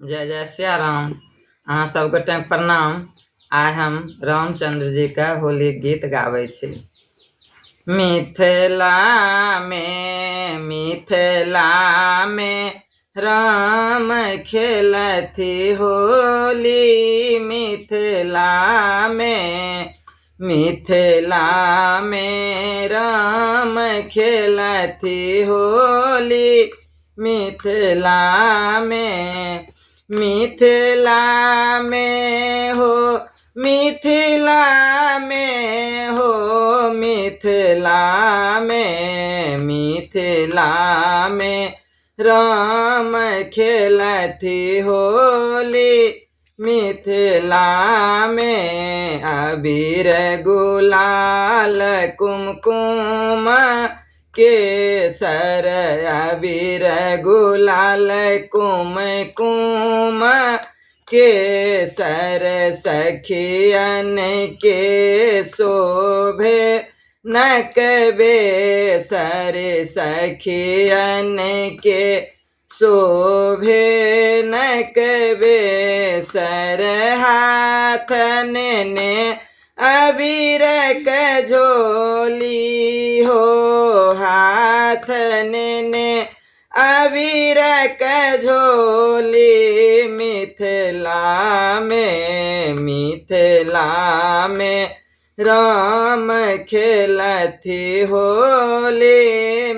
जय जय सिया राम। अहाँ सब गोटे प्रणाम। आइ हम रामचंद्र जी का होली गीत गाबै छी। मिथिला में राम खेलथि होली। मिथिला में राम खेलथि होली। मिथिला में हो मिथिला में राम खेलथि होली। मिथिला में अबीर गुलाल कुमकुम केसर। अबीर गुलाल कुमकुम केसर सखियन के शोभे नकबे सर। सखियन के शोभे नकबे सर। हाथन ने अबीर कझोली हो। हाथन ने अबीर कझोली। मिथिला में राम खेलथि होली।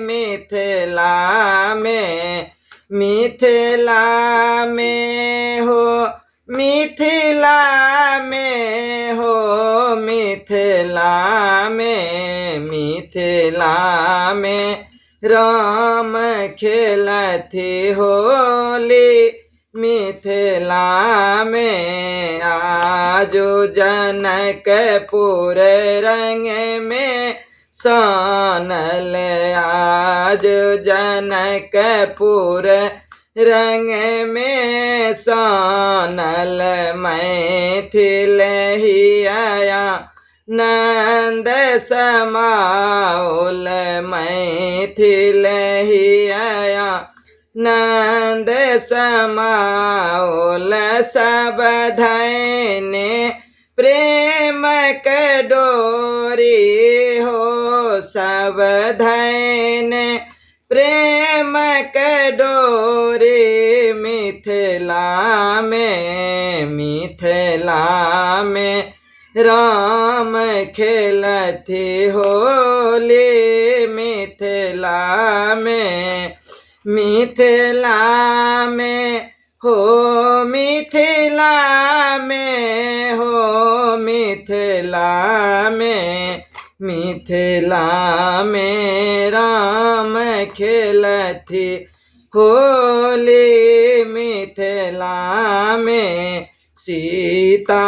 मिथिला में राम खेलथि होली। मिथिला में आजो जनकपुर रंग में सानल। आज जनकपुर रंग में सानल। मैथिल हिया नंद समाउल। मैथिल हिया नंद समाउल। सब धैने प्रेम के डोरी हो। सब धैने प्रेम के डोरी। मिथिला में राम खेलथि होली। मिथिला में राम खेलथि होली। मिथिला में सीता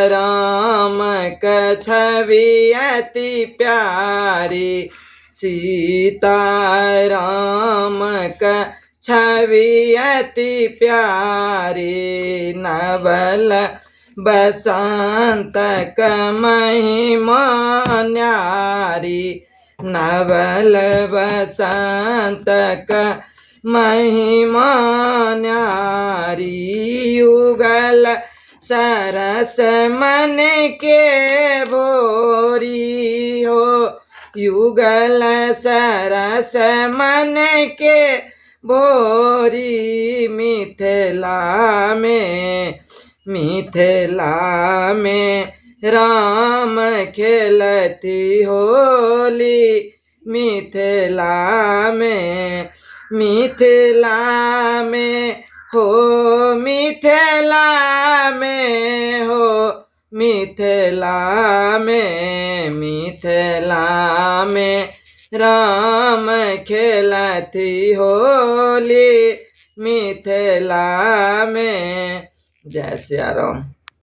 राम का छवि अति प्यारी। सीता राम का छवि अति प्यारी। नवल बसंत का महिमा न्यारी। नवल बसंत का महिमा न्यारी। युगल सरस मन के भोरी हो। युगल सरस मन के भोरी। मिथिला में राम खेलथि होली। मिथिला में राम खेलथि होली। मिथिला में। जय सिया राम।